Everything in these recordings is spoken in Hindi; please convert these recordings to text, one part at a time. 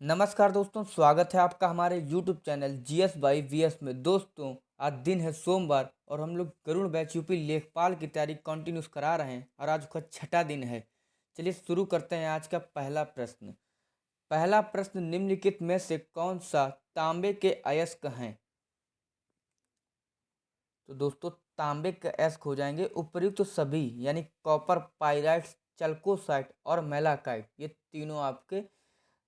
नमस्कार दोस्तों, स्वागत है आपका हमारे YouTube channel GS by VS में। दोस्तों, आज दिन है सोमवार और हम लोग गरुड़ बैच यूपी लेखपाल की तैयारी कंटिन्यूस करा रहे हैं और आज उसका छठा दिन है। चलिए शुरू करते हैं आज का पहला प्रश्न। पहला प्रश्न, निम्नलिखित में से कौन सा तांबे के अयस्क हैं? तो दोस्तों, तांबे के अयस्क हो जाएंगे उपर्युक्त सभी, यानी कॉपर, पाइराइट, चल्कोसाइट और मेलाकाइट। ये तीनों आपके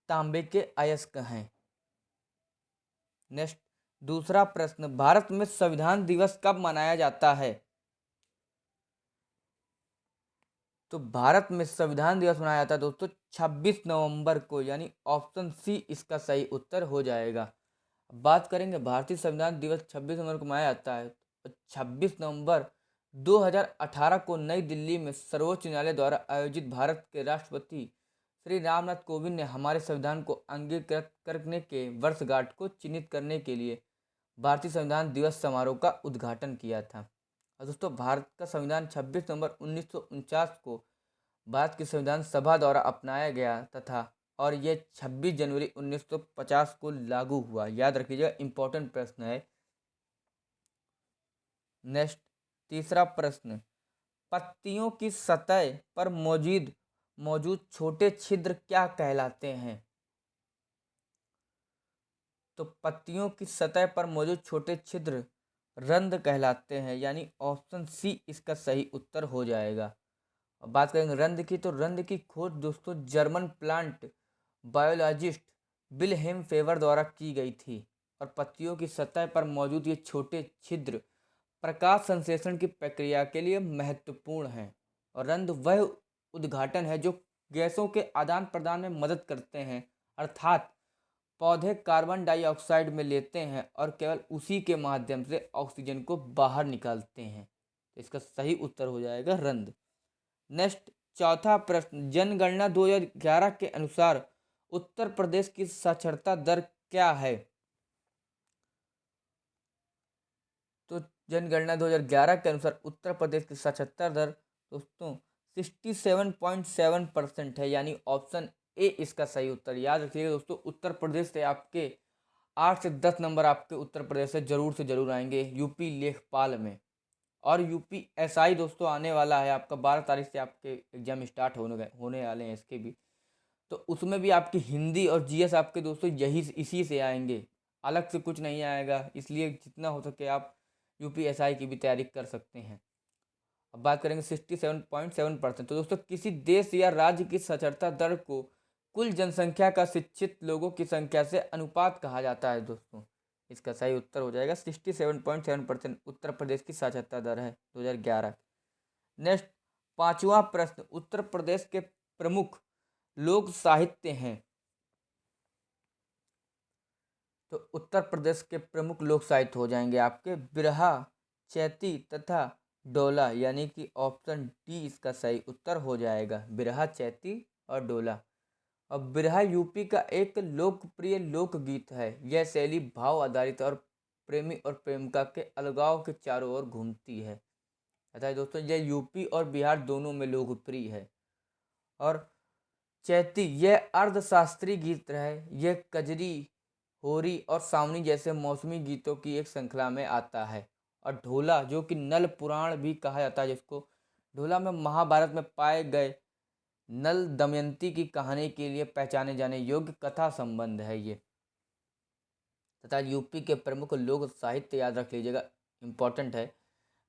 तांबे के अयस्क हैं। नेक्स्ट, दूसरा प्रश्न, भारत में संविधान दिवस कब मनाया जाता है? तो भारत में संविधान दिवस मनाया जाता है दोस्तों 26 नवंबर को, यानी ऑप्शन सी इसका सही उत्तर हो जाएगा। अब बात करेंगे भारतीय संविधान दिवस 26 नवंबर को मनाया जाता है। तो 26 नवंबर 2018 को नई दिल्ली में सर्वोच्च न्यायालय द्वारा आयोजित भारत के राष्ट्रपति श्री रामनाथ कोविंद ने हमारे संविधान को अंगीकृत करने के वर्षगांठ को चिन्हित करने के लिए भारतीय संविधान दिवस समारोह का उद्घाटन किया था। और दोस्तों, भारत का संविधान 26 नवंबर 1949 को भारत की संविधान सभा द्वारा अपनाया गया तथा और ये 26 जनवरी 1950 को लागू हुआ। याद रखिएगा, इंपॉर्टेंट प्रश्न है। नेक्स्ट, तीसरा प्रश्न, पत्तियों की सतह पर मौजूद मौजूद छोटे छिद्र क्या कहलाते हैं? तो पत्तियों की सतह पर मौजूद छोटे छिद्र रंध्र कहलाते हैं, यानी ऑप्शन सी इसका सही उत्तर हो जाएगा। अब बात करेंगे रंध्र की, तो रंध्र की खोज दोस्तों German plant biologist Wilhelm favour द्वारा की गई थी। और पत्तियों की सतह पर मौजूद ये छोटे छिद्र प्रकाश संश्लेषण की प्रक्रिया के लिए महत्वपूर्ण हैं। और रंध्र वह उद्घाटन है जो गैसों के आदान प्रदान में मदद करते हैं, अर्थात पौधे कार्बन डाइऑक्साइड में लेते हैं और केवल उसी के माध्यम से ऑक्सीजन को बाहर निकालते हैं। तो इसका सही उत्तर हो जाएगा रंध्र। नेक्स्ट, चौथा प्रश्न, जनगणना 2011 के अनुसार उत्तर प्रदेश की साक्षरता दर क्या है? तो जनगणना 2011 के अनुसार उत्तर प्रदेश की साक्षरता दर दोस्तों 67.7% है, यानी ऑप्शन ए इसका सही उत्तर। याद रखिएगा दोस्तों, उत्तर प्रदेश से आपके 8 से 10 नंबर आपके उत्तर प्रदेश से जरूर आएंगे यूपी लेखपाल में। और यूपी एसआई दोस्तों आने वाला है आपका, 12 तारीख से आपके एग्जाम स्टार्ट होने वाले हैं इसके भी। तो उसमें भी आपकी हिंदी और जीएस आपके दोस्तों यही इसी से आएंगे, अलग से कुछ नहीं आएगा। इसलिए जितना हो सके आप यूपीएसआई की भी तैयारी कर सकते हैं। अब बात करेंगे 67.7%। तो दोस्तों, किसी देश या राज्य की साक्षरता दर को कुल जनसंख्या का शिक्षित लोगों की संख्या से अनुपात कहा जाता है दोस्तों। इसका सही उत्तर हो जाएगा 67.7% उत्तर प्रदेश की साक्षरता दर है 2011। नेक्स्ट, पांचवा प्रश्न, उत्तर प्रदेश के प्रमुख लोक साहित्य हैं। तो उत्तर प्रदेश के प्रमुख लोक साहित्य हो जाएंगे आपके बिरहा, चैती तथा डोला, यानी कि ऑप्शन डी इसका सही उत्तर हो जाएगा, बिरहा, चैती और डोला। अब बिरहा यूपी का एक लोकप्रिय लोकगीत है। यह शैली भाव आधारित और प्रेमी और प्रेमिका के अलगाव के चारों ओर घूमती है। अतः दोस्तों, यह यूपी और बिहार दोनों में लोकप्रिय है। और चैती यह अर्धशास्त्रीय गीत है। यह कजरी, होरी और सावनी जैसे मौसमी गीतों की एक श्रृंखला में आता है। और ढोला, जो कि नल पुराण भी कहा जाता है जिसको, ढोला में महाभारत में पाए गए नल दमयंती की कहानी के लिए पहचाने जाने योग्य कथा संबंध है ये। तथा यूपी के प्रमुख लोक साहित्य याद रख लीजिएगा, इंपॉर्टेंट है,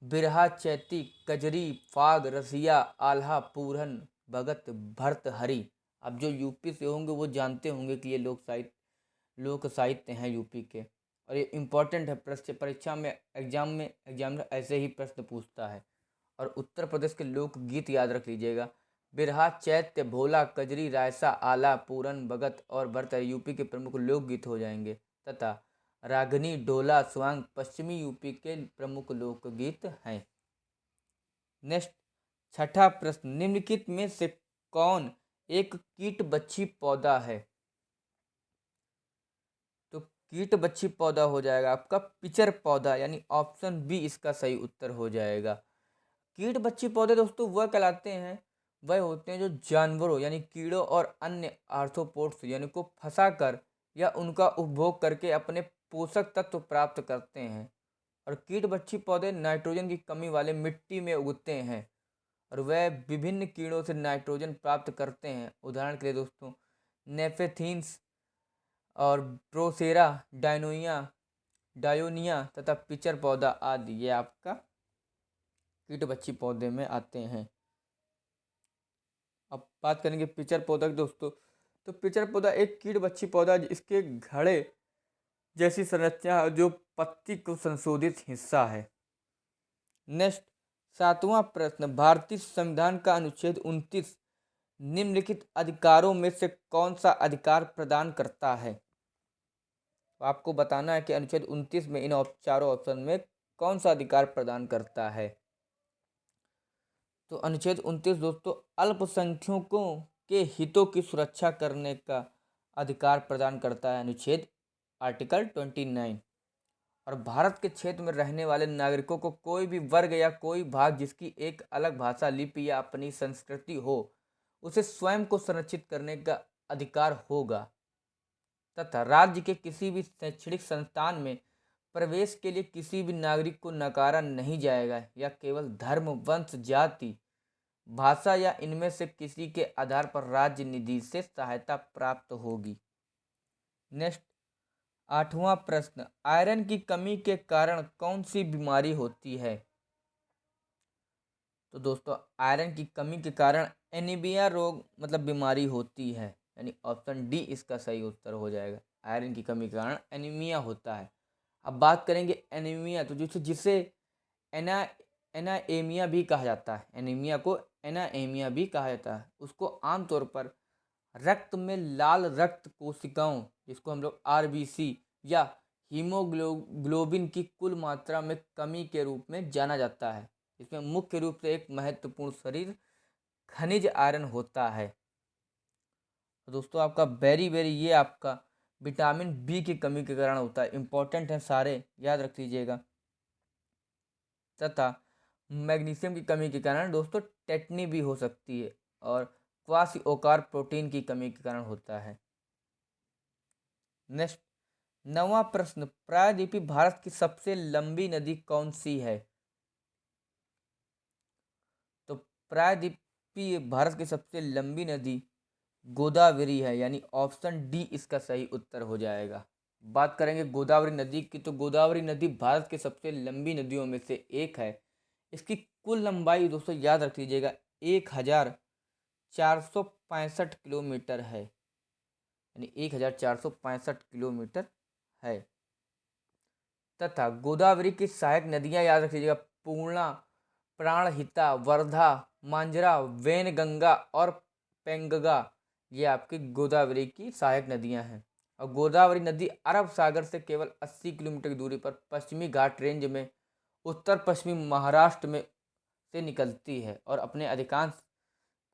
बिरहा, चैती, कजरी, फाग, रसिया, आल्हा, पूरन, भगत, भर्तहरि। अब जो यूपी से होंगे वो जानते होंगे कि ये लोक साहित्य हैं यूपी के। और ये इम्पोर्टेंट है, परीक्षा में एग्जामिनर ऐसे ही प्रश्न पूछता है। और उत्तर प्रदेश के लोकगीत याद रख लीजिएगा, बिरहा, चैत्य, भोला, कजरी, रायसा, आला, पूरन, भगत और भर्तहरि यूपी के प्रमुख लोकगीत हो जाएंगे। तथा रागनी, डोला, स्वांग पश्चिमी यूपी के प्रमुख लोकगीत हैं। नेक्स्ट, छठा प्रश्न, निम्नलिखित में से कौन एक कीट बच्छी पौधा है? तो कीट बच्छी पौधा हो जाएगा आपका पिचर पौधा, यानी ऑप्शन बी इसका सही उत्तर हो जाएगा। कीट बच्छी पौधे दोस्तों वह कहलाते हैं वह होते हैं जो जानवरों यानी कीड़ों और अन्य आर्थ्रोपोड्स यानी को फंसाकर या उनका उपभोग करके अपने पोषक तत्व प्राप्त करते हैं। और कीट-भक्षी पौधे नाइट्रोजन की कमी वाले मिट्टी में उगते हैं और वह विभिन्न कीड़ों से नाइट्रोजन प्राप्त करते हैं। उदाहरण के लिए दोस्तों नेफेथीन्स और ब्रोसेरा डायनोइया डायोनिया तथा पिचर पौधा आदि ये आपका कीट-भक्षी पौधे में आते हैं। अब बात करेंगे पिचर पौधा की दोस्तों, तो पिचर पौधा एक कीट-भक्षी पौधा है जिसके घड़े जैसी संरचना है जो पत्ती को संशोधित हिस्सा है। नेक्स्ट 7वां प्रश्न, भारतीय संविधान का अनुच्छेद 29 निम्नलिखित अधिकारों में से कौन सा अधिकार प्रदान करता है? तो आपको बताना है कि अनुच्छेद 29 में इन चारों ऑप्शन में कौन सा अधिकार प्रदान करता है। तो अनुच्छेद 29 दोस्तों अल्पसंख्यकों के हितों की सुरक्षा करने का अधिकार प्रदान करता है, अनुच्छेद आर्टिकल 29। और भारत के क्षेत्र में रहने वाले नागरिकों को कोई भी वर्ग या कोई भाग जिसकी एक अलग भाषा, लिपि या अपनी संस्कृति हो उसे स्वयं को संरक्षित करने का अधिकार होगा तथा राज्य के किसी भी शैक्षणिक संस्थान में प्रवेश के लिए किसी भी नागरिक को नकारा नहीं जाएगा या केवल धर्म, वंश, जाति, भाषा या इनमें से किसी के आधार पर राज्य निधि से सहायता प्राप्त होगी। नेक्स्ट 8वां प्रश्न, आयरन की कमी के कारण कौन सी बीमारी होती है? तो दोस्तों आयरन की कमी के कारण एनीमिया रोग मतलब बीमारी होती है, यानी ऑप्शन डी इसका सही उत्तर हो जाएगा। आयरन की कमी के कारण एनीमिया होता है। अब बात करेंगे एनीमिया, तो जिसे एना एनाएमिया भी कहा जाता है, एनीमिया को एनाएमिया भी कहा जाता है। उसको आमतौर पर रक्त में लाल रक्त कोशिकाओं जिसको हम लोग आरबीसी या हीमोग्लोबिन की कुल मात्रा में कमी के रूप में जाना जाता है। इसमें मुख्य रूप से एक महत्वपूर्ण शरीर खनिज आयरन होता है। तो दोस्तों आपका वेरी ये आपका विटामिन बी की कमी के कारण होता है। इंपॉर्टेंट है, सारे याद रख लीजिएगा। तथा मैग्नीशियम की कमी के कारण दोस्तों टेटनी भी हो सकती है और क्वासिओकार प्रोटीन की कमी के कारण होता है। नेक्स्ट 9वां प्रश्न, प्रायद्वीपीय भारत की सबसे लंबी नदी कौन सी है? तो प्रायद्वीपीय भारत की सबसे लंबी नदी गोदावरी है, यानी ऑप्शन डी इसका सही उत्तर हो जाएगा। बात करेंगे गोदावरी नदी की, तो गोदावरी नदी भारत की सबसे लंबी नदियों में से एक है। इसकी कुल लंबाई दोस्तों याद रख लीजिएगा 1465 किलोमीटर है, यानी 1465 किलोमीटर है। तथा गोदावरी की सहायक नदियां याद रख लीजिएगा पूर्णा, प्राणहिता, वर्धा, मांजरा, वैनगंगा और पेंगगा, ये आपकी गोदावरी की सहायक नदियां हैं। और गोदावरी नदी अरब सागर से केवल 80 किलोमीटर की दूरी पर पश्चिमी घाट रेंज में उत्तर पश्चिमी महाराष्ट्र में से निकलती है और अपने अधिकांश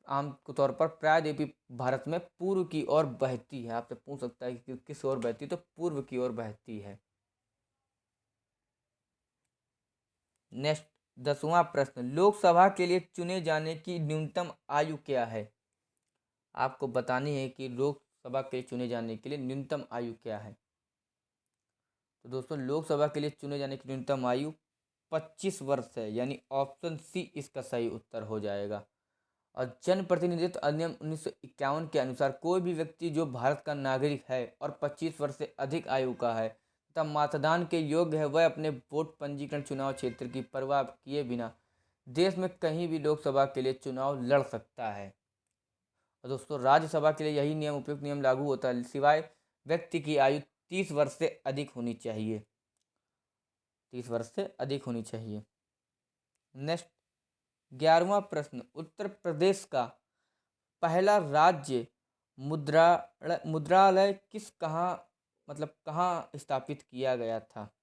आम तौर पर प्रायद्वीपीय भारत में पूर्व की ओर बहती है। आपसे पूछ सकता है कि किस ओर बहती है, तो पूर्व की ओर बहती है। नेक्स्ट 10वां प्रश्न, लोकसभा के लिए चुने जाने की न्यूनतम आयु क्या है? आपको बतानी है कि लोकसभा के लिए चुने जाने के लिए न्यूनतम आयु क्या है। तो दोस्तों लोकसभा के लिए चुने जाने की न्यूनतम आयु 25 वर्ष है, यानी ऑप्शन सी इसका सही उत्तर हो जाएगा। और जन प्रतिनिधित्व अधिनियम 1951 के अनुसार कोई भी व्यक्ति जो भारत का नागरिक है और 25 वर्ष से अधिक आयु का है तथा मतदान के योग्य है, वह अपने वोट पंजीकरण चुनाव क्षेत्र की परवाह किए बिना देश में कहीं भी लोकसभा के लिए चुनाव लड़ सकता है। और दोस्तों राज्यसभा के लिए यही नियम उपयुक्त नियम लागू होता है, सिवाय व्यक्ति की आयु 30 वर्ष से अधिक होनी चाहिए, 30 वर्ष से अधिक होनी चाहिए। नेक्स्ट 11वां प्रश्न, उत्तर प्रदेश का पहला राज्य मुद्रालय कहाँ स्थापित किया गया था?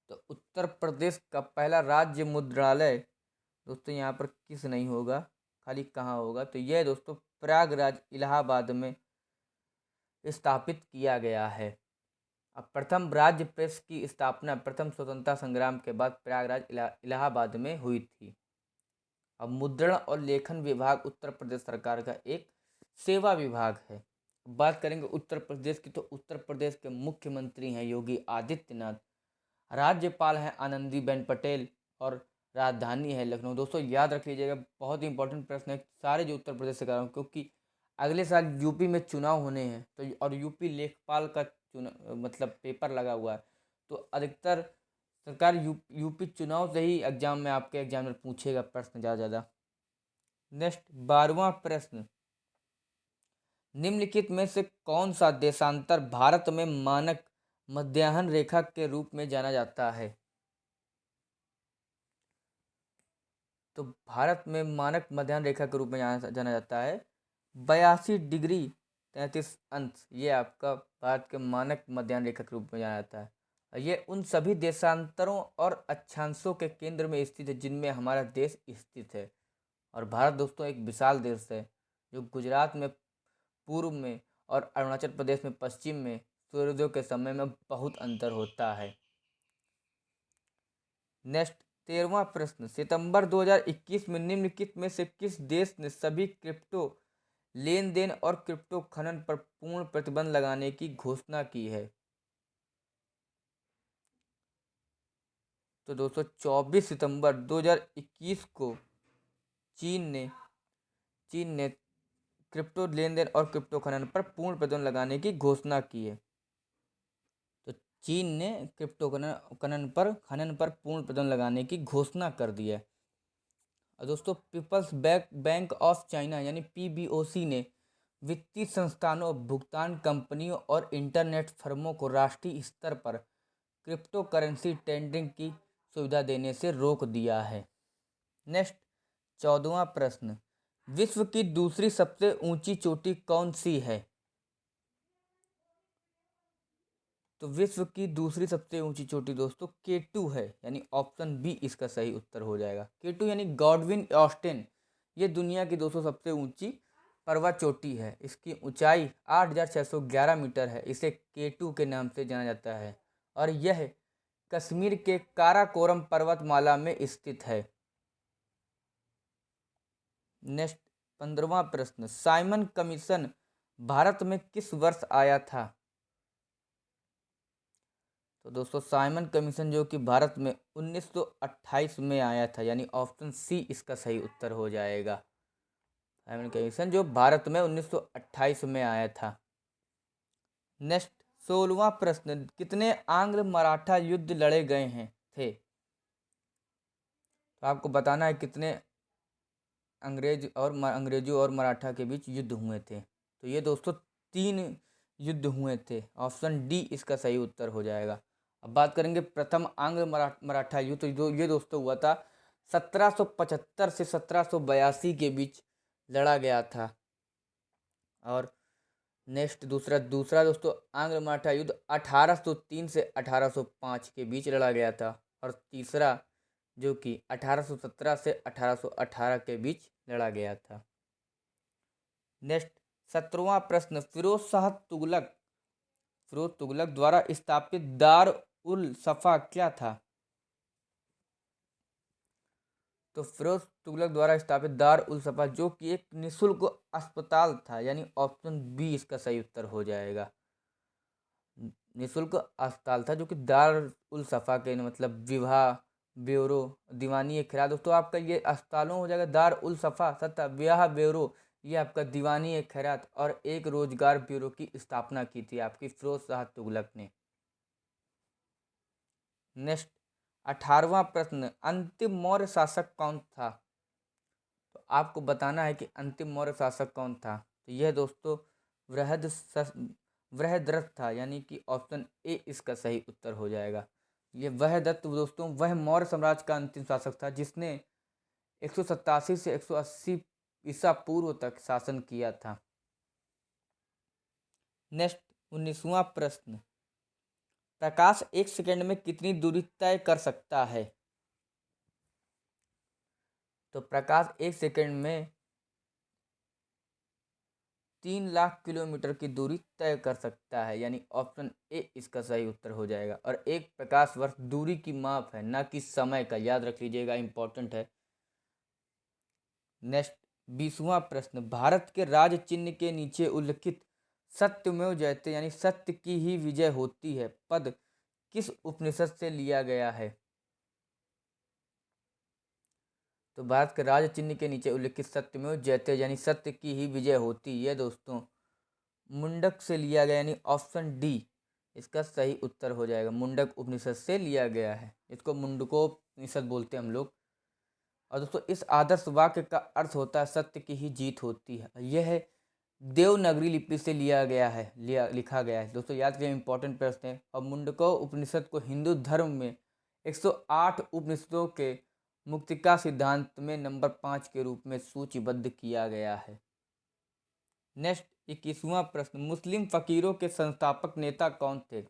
तो उत्तर प्रदेश का पहला राज्य मुद्रालय दोस्तों यहाँ पर किस नहीं होगा, खाली कहाँ होगा, तो यह दोस्तों प्रयागराज इलाहाबाद में स्थापित किया गया है। अब प्रथम राज्य प्रेस की स्थापना प्रथम स्वतंत्रता संग्राम के बाद प्रयागराज इलाहाबाद में हुई थी। अब मुद्रण और लेखन विभाग उत्तर प्रदेश सरकार का एक सेवा विभाग है। बात करेंगे उत्तर प्रदेश की, तो उत्तर प्रदेश के मुख्यमंत्री हैं योगी आदित्यनाथ, राज्यपाल हैं आनंदीबेन पटेल और राजधानी है लखनऊ। दोस्तों याद रख लीजिएगा, बहुत ही इंपॉर्टेंट प्रश्न है सारे जो उत्तर प्रदेश से कर रहा हूँ, क्योंकि अगले साल यूपी में चुनाव होने हैं, तो और यूपी लेखपाल का मतलब पेपर लगा हुआ है, तो अधिकतर सरकार यूपी चुनाव से ही एग्जाम में आपके एग्जाम में पूछेगा प्रश्न ज़्यादा। नेक्स्ट 12वां प्रश्न, निम्नलिखित में से कौन सा देशांतर भारत में मानक मध्याह्न रेखा के रूप में जाना जाता है? तो भारत में मानक मध्याह्न रेखा के रूप में जाना जाता है 82 डिग्री 33 अंश, ये आपका भारत के मानक मध्याह्न रेखा के रूप में जाना जाता है। ये उन सभी देशांतरों और अक्षांशों के केंद्र में स्थित है जिनमें हमारा देश स्थित है। और भारत दोस्तों एक विशाल देश है, जो गुजरात में पूर्व में और अरुणाचल प्रदेश में पश्चिम में सूर्योदय के समय में बहुत अंतर होता है। नेक्स्ट 13वां प्रश्न, सितंबर 2021 में निम्नलिखित में से किस देश ने सभी क्रिप्टो लेन देन और क्रिप्टो खनन पर पूर्ण प्रतिबंध लगाने की घोषणा की है? तो दोस्तों 24 सितंबर 2021 को चीन ने क्रिप्टो लेन देन और क्रिप्टो खनन पर पूर्ण प्रतिबंध लगाने की घोषणा की है। तो चीन ने क्रिप्टो खनन पर पूर्ण प्रतिबंध लगाने की घोषणा कर दी है। और दोस्तों पीपल्स बैंक ऑफ चाइना यानी पीबीओसी ने वित्तीय संस्थानों, भुगतान कंपनियों और इंटरनेट फर्मों को राष्ट्रीय स्तर पर क्रिप्टो करेंसी टेंडरिंग की सुविधा देने से रोक दिया है। नेक्स्ट 14वां प्रश्न, विश्व की दूसरी सबसे ऊंची चोटी कौन सी है? तो विश्व की दूसरी सबसे ऊंची चोटी दोस्तों K2 है, यानी ऑप्शन बी इसका सही उत्तर हो जाएगा। K2 यानी गॉडविन ऑस्टिन, ये दुनिया की दोस्तों सबसे ऊंची पर्वत चोटी है। इसकी ऊंचाई 8611 मीटर है। इसे K2 के नाम से जाना जाता है और यह कश्मीर के काराकोरम पर्वतमाला में स्थित है। नेक्स्ट 15वां प्रश्न, साइमन कमीशन भारत में किस वर्ष आया था? तो दोस्तों साइमन कमीशन जो कि भारत में 1928 में आया था, यानी ऑप्शन सी इसका सही उत्तर हो जाएगा। साइमन कमीशन जो भारत में 1928 में आया था। नेक्स्ट 16वां प्रश्न, कितने आंग्ल मराठा युद्ध लड़े गए हैं थे? तो आपको बताना है कितने अंग्रेजों और मराठा के बीच युद्ध हुए थे। तो ये दोस्तों 3 युद्ध हुए थे। ऑप्शन डी इसका सही उत्तर हो जाएगा। अब बात करेंगे प्रथम आंग्ल मराठा युद्ध, तो ये दोस्तों हुआ था 1775 से 1782 के बीच लड़ा गया था। और नेक्स्ट दूसरा दोस्तों आंग्ल मराठा युद्ध 1803 से 1805 के बीच लड़ा गया था। और तीसरा जो कि 1817 से 1818 के बीच लड़ा गया था। नेक्स्ट 17वां प्रश्न, फिरोज तुगलक द्वारा स्थापित दार उल सफ़ा क्या था? तो फिरोज तुगलक द्वारा स्थापित दार उल सफ़ा जो कि एक निःशुल्क अस्पताल था, यानी ऑप्शन बी इसका सही उत्तर हो जाएगा। निःशुल्क अस्पताल था जो कि दार उल सफ़ा के मतलब विवाह ब्यूरो, दीवानी खैरात। दोस्तों आपका ये अस्पतालों हो जाएगा दार उल सफ़ा तथा विवाह ब्यूरो, ये आपका दीवानी खैरात और एक रोजगार ब्यूरो की स्थापना की थी आपकी फिरोज शाह तुगलक ने। नेक्स्ट 18वां प्रश्न, अंतिम मौर्य शासक कौन था? तो आपको बताना है कि अंतिम मौर्य शासक कौन था। तो यह दोस्तों वृहदरथ था, यानी कि ऑप्शन ए इसका सही उत्तर हो जाएगा। ये वहदत्त दोस्तों वह मौर्य साम्राज्य का अंतिम शासक था जिसने 187 से 180 ईसा पूर्व तक शासन किया था। नेक्स्ट 19वां प्रश्न, प्रकाश 1 सेकंड में कितनी दूरी तय कर सकता है? तो प्रकाश 1 सेकंड में 3 लाख किलोमीटर की दूरी तय कर सकता है, यानी ऑप्शन ए इसका सही उत्तर हो जाएगा। और एक प्रकाश वर्ष दूरी की माप है, ना कि समय का, याद रख लीजिएगा, इंपॉर्टेंट है। नेक्स्ट 20वां प्रश्न, भारत के राज चिन्ह के नीचे उल्लिखित सत्यमेव जयते यानी सत्य की ही विजय होती है पद किस उपनिषद से लिया गया है? तो भारत के राज चिन्ह के नीचे उल्लिखित सत्यमेव जयते यानी सत्य की ही विजय होती है दोस्तों मुंडक से लिया गया, यानी ऑप्शन डी इसका सही उत्तर हो जाएगा। मुंडक उपनिषद से लिया गया है, इसको मुंडकोपनिषद बोलते हैं हम लोग। और दोस्तों इस आदर्श वाक्य का अर्थ होता है सत्य की ही जीत होती है। यह देवनागरी लिपि से लिखा गया है दोस्तों, याद करिए इंपॉर्टेंट प्रश्न है। और मुंडको उपनिषद को हिंदू धर्म में 108 उपनिषदों के मुक्तिका सिद्धांत में नंबर 5 के रूप में सूचीबद्ध किया गया है। नेक्स्ट 21वां प्रश्न, मुस्लिम फकीरों के संस्थापक नेता कौन थे?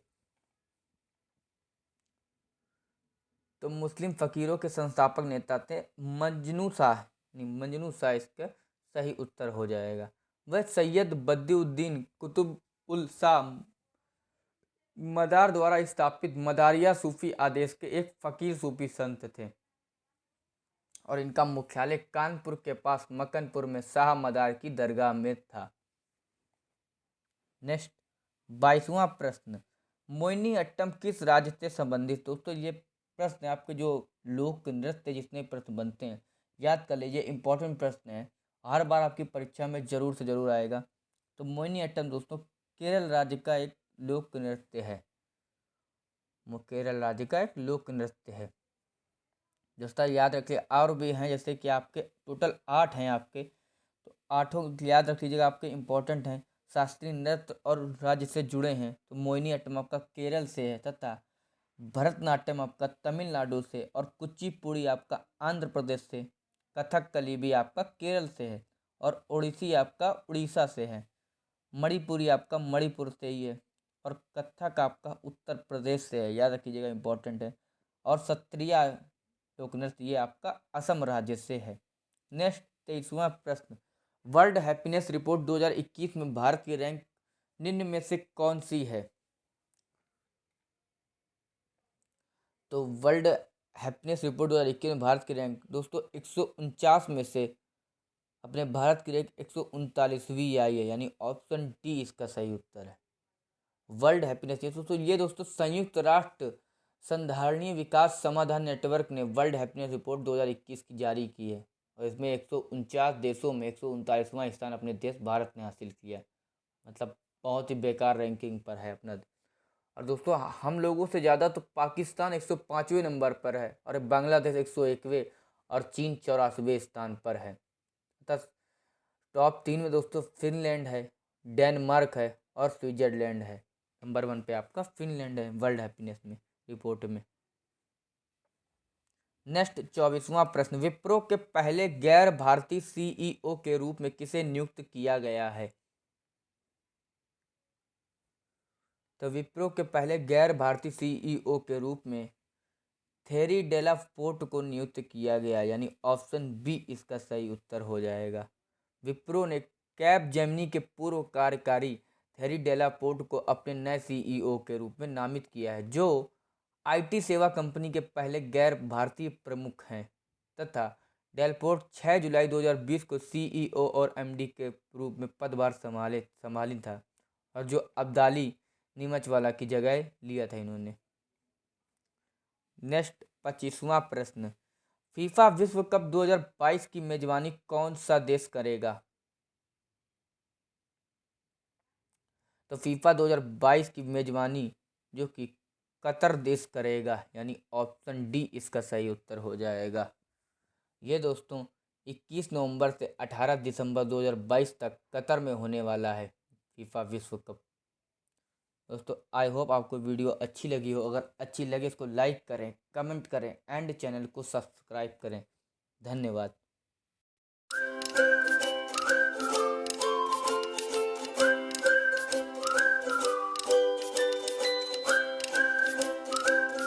तो मुस्लिम फकीरों के संस्थापक नेता थे मजनू शाह, मजनू शाह इसका सही उत्तर हो जाएगा। वह सैयद बदियुद्दीन कुतुब उल शाह मदार द्वारा स्थापित मदारिया सूफी आदेश के एक फकीर सूफी संत थे और इनका मुख्यालय कानपुर के पास मकनपुर में शाह मदार की दरगाह में था। नेक्स्ट 22वां प्रश्न, मोहिनी अट्टम किस राज्य से संबंधित? दोस्तों ये प्रश्न आपके जो लोक नृत्य जितने प्रश्न बनते हैं याद कर लीजिए, इंपॉर्टेंट प्रश्न है, हर बार आपकी परीक्षा में जरूर से जरूर आएगा। तो मोहिनी अट्टम दोस्तों केरल राज्य का एक लोक नृत्य है, वो केरल राज्य का एक लोक नृत्य है दोस्तों, याद रखिए। और भी हैं जैसे कि आपके टोटल 8 हैं आपके, तो आठों याद रख लीजिएगा, आपके इम्पोर्टेंट हैं। शास्त्रीय नृत्य और राज्य से जुड़े हैं तो मोहिनी अट्टम आपका केरल से है, तथा भरतनाट्यम आपका तमिलनाडु से, और कुचिपुड़ी आपका आंध्र प्रदेश से, कथकली भी आपका केरल से है, और ओडिसी आपका उड़ीसा से है, मणिपुरी आपका मणिपुर से ही है, और कथक आपका उत्तर प्रदेश से है, याद रखिएगा इंपॉर्टेंट है। और सत्रिया लोक नृत्य ये आपका असम राज्य से है। नेक्स्ट 23वां प्रश्न, वर्ल्ड हैप्पीनेस रिपोर्ट 2021 में भारत की रैंक निम्न में से कौन सी है? तो वर्ल्ड हैप्पीनेस रिपोर्ट 2021 में भारत की रैंक दोस्तों 149 में से अपने भारत की रैंक 139वीं आई है, यानी ऑप्शन डी इसका सही उत्तर है। वर्ल्ड हैप्पीनेस ये दोस्तों संयुक्त राष्ट्र संधारणीय विकास समाधान नेटवर्क ने वर्ल्ड हैप्पीनेस रिपोर्ट 2021 की जारी की है, और इसमें 149 देशों में 139वां स्थान अपने देश भारत ने हासिल किया, मतलब बहुत ही बेकार रैंकिंग पर है अपना। और दोस्तों हम लोगों से ज़्यादा तो पाकिस्तान 105वें नंबर पर है, और बांग्लादेश 101वें, और चीन 84वें स्थान पर है। तथा टॉप 3 में दोस्तों फिनलैंड है, डेनमार्क है, और स्विट्जरलैंड है। नंबर 1 पे आपका फिनलैंड है वर्ल्ड हैप्पीनेस में रिपोर्ट में। नेक्स्ट 24वां प्रश्न, विप्रो के पहले गैर भारतीय सीईओ के रूप में किसे नियुक्त किया गया है? तो विप्रो के पहले गैर भारतीय सीईओ के रूप में थेरी डेला पोर्ट को नियुक्त किया गया, यानी ऑप्शन बी इसका सही उत्तर हो जाएगा। विप्रो ने कैप जेमिनी के पूर्व कार्यकारी थेरी डेला पोर्ट को अपने नए सीईओ के रूप में नामित किया है, जो आईटी सेवा कंपनी के पहले गैर भारतीय प्रमुख हैं, तथा डेलपोर्ट 6 जुलाई 2020 को सीईओ और एमडी के रूप में पदभार संभाली था, और जो अब्दाली नीमचवाला की जगह लिया था इन्होंने। नेक्स्ट 25वां प्रश्न, फीफा विश्व कप 2022 की मेजबानी कौन सा देश करेगा? तो फीफा 2022 की मेजबानी जो कि कतर देश करेगा, यानी ऑप्शन डी इसका सही उत्तर हो जाएगा। ये दोस्तों 21 नवंबर से 18 दिसंबर 2022 तक कतर में होने वाला है फीफा विश्व कप। दोस्तों आई होप आपको वीडियो अच्छी लगी हो, अगर अच्छी लगे इसको लाइक करें, कमेंट करें एंड चैनल को सब्सक्राइब करें। धन्यवाद।